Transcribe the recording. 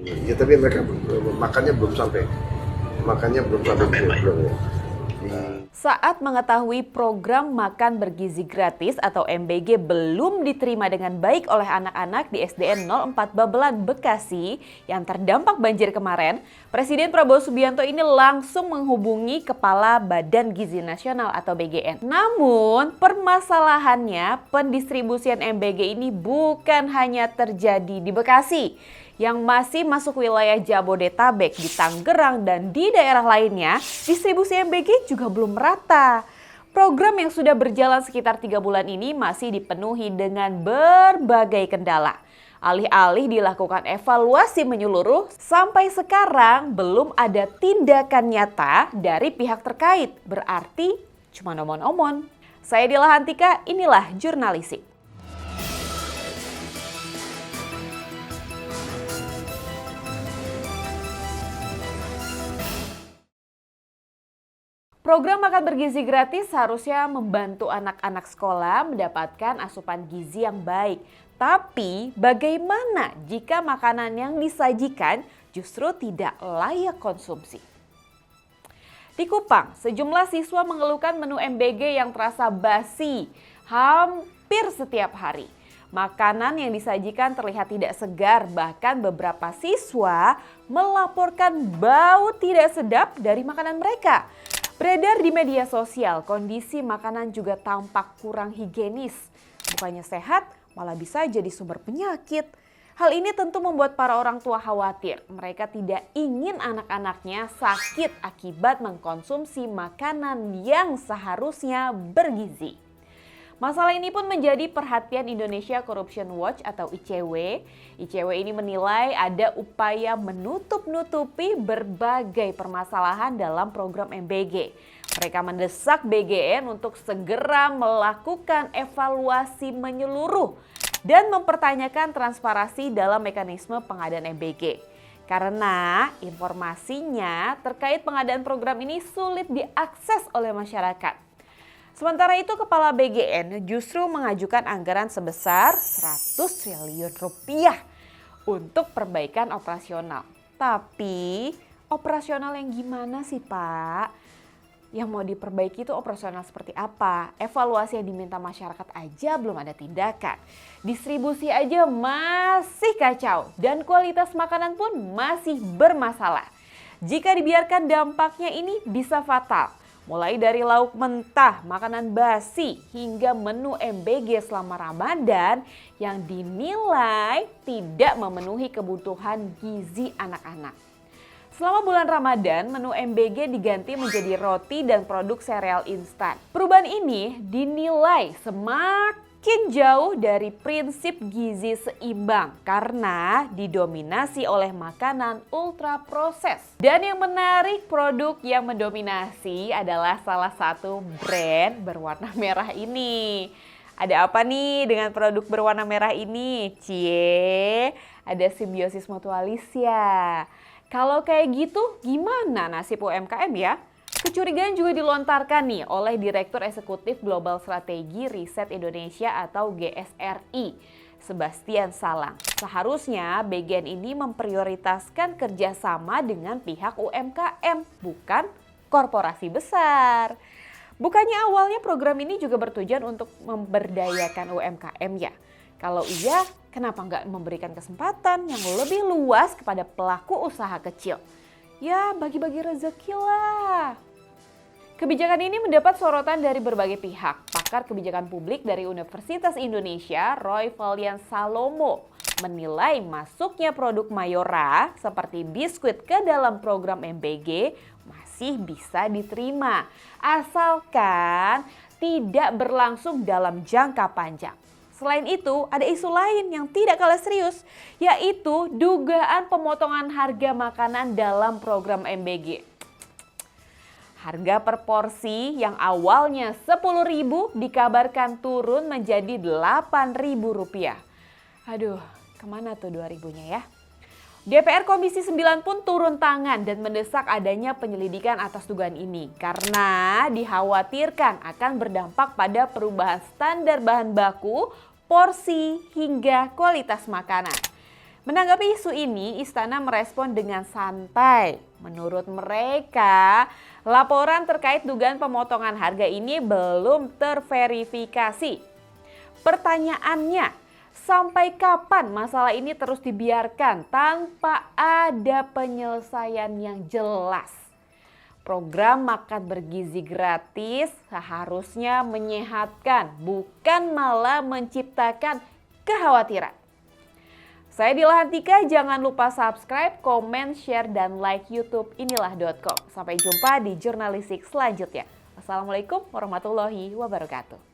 Ya, tapi mereka makannya belum sampai belum ya. Saat mengetahui program makan bergizi gratis atau MBG belum diterima dengan baik oleh anak-anak di SDN 04 Babelan, Bekasi yang terdampak banjir kemarin, Presiden Prabowo Subianto ini langsung menghubungi Kepala Badan Gizi Nasional atau BGN. Namun, permasalahannya pendistribusian MBG ini bukan hanya terjadi di Bekasi, yang masih masuk wilayah Jabodetabek, di Tangerang, dan di daerah lainnya, distribusi MBG juga belum merata. Program yang sudah berjalan sekitar 3 bulan ini masih dipenuhi dengan berbagai kendala. Alih-alih dilakukan evaluasi menyeluruh, sampai sekarang belum ada tindakan nyata dari pihak terkait. Berarti cuma omon-omon. Saya Dila Hantika, inilah Jurnalisik. Program makan bergizi gratis seharusnya membantu anak-anak sekolah mendapatkan asupan gizi yang baik. Tapi bagaimana jika makanan yang disajikan justru tidak layak konsumsi? Di Kupang, sejumlah siswa mengeluhkan menu MBG yang terasa basi hampir setiap hari. Makanan yang disajikan terlihat tidak segar, bahkan beberapa siswa melaporkan bau tidak sedap dari makanan mereka. Beredar di media sosial, kondisi makanan juga tampak kurang higienis. Bukannya sehat, malah bisa jadi sumber penyakit. Hal ini tentu membuat para orang tua khawatir. Mereka tidak ingin anak-anaknya sakit akibat mengkonsumsi makanan yang seharusnya bergizi. Masalah ini pun menjadi perhatian Indonesia Corruption Watch atau ICW. ICW ini menilai ada upaya menutup-nutupi berbagai permasalahan dalam program MBG. Mereka mendesak BGN untuk segera melakukan evaluasi menyeluruh dan mempertanyakan transparansi dalam mekanisme pengadaan MBG. Karena informasinya terkait pengadaan program ini sulit diakses oleh masyarakat. Sementara itu, Kepala BGN justru mengajukan anggaran sebesar 100 triliun rupiah untuk perbaikan operasional. Tapi operasional yang gimana sih, Pak? Yang mau diperbaiki itu operasional seperti apa? Evaluasi yang diminta masyarakat aja belum ada tindakan. Distribusi aja masih kacau dan kualitas makanan pun masih bermasalah. Jika dibiarkan dampaknya ini bisa fatal. Mulai dari lauk mentah, makanan basi, hingga menu MBG selama Ramadan yang dinilai tidak memenuhi kebutuhan gizi anak-anak. Selama bulan Ramadan, menu MBG diganti menjadi roti dan produk sereal instan. Perubahan ini dinilai semakin jauh dari prinsip gizi seimbang karena didominasi oleh makanan ultra proses. Dan yang menarik, produk yang mendominasi adalah salah satu brand berwarna merah ini. Ada apa nih dengan produk berwarna merah ini? Cie, ada simbiosis mutualis ya. Kalau kayak gitu, gimana nasib UMKM ya? Kecurigaan juga dilontarkan nih oleh Direktur Eksekutif Global Strategi Riset Indonesia atau GSRI, Sebastian Salang. Seharusnya BGN ini memprioritaskan kerjasama dengan pihak UMKM, bukan korporasi besar. Bukannya awalnya program ini juga bertujuan untuk memberdayakan UMKM ya? Kalau iya, kenapa nggak memberikan kesempatan yang lebih luas kepada pelaku usaha kecil? Ya, bagi-bagi rezeki lah. Kebijakan ini mendapat sorotan dari berbagai pihak. Pakar kebijakan publik dari Universitas Indonesia, Roy Vallian Salomo, menilai masuknya produk Mayora seperti biskuit ke dalam program MBG masih bisa diterima, asalkan tidak berlangsung dalam jangka panjang. Selain itu, ada isu lain yang tidak kalah serius, yaitu dugaan pemotongan harga makanan dalam program MBG. Harga per porsi yang awalnya Rp10.000 dikabarkan turun menjadi Rp8.000. Aduh, kemana tuh 2.000-nya ya? DPR Komisi 9 pun turun tangan dan mendesak adanya penyelidikan atas dugaan ini karena dikhawatirkan akan berdampak pada perubahan standar bahan baku, porsi, hingga kualitas makanan. Menanggapi isu ini, Istana merespon dengan santai. Menurut mereka, laporan terkait dugaan pemotongan harga ini belum terverifikasi. Pertanyaannya, sampai kapan masalah ini terus dibiarkan tanpa ada penyelesaian yang jelas? Program makan bergizi gratis seharusnya menyehatkan, bukan malah menciptakan kekhawatiran. Saya Dila Hantika, jangan lupa subscribe, komen, share, dan like YouTube inilah.com. Sampai jumpa di jurnalistik selanjutnya. Wassalamualaikum warahmatullahi wabarakatuh.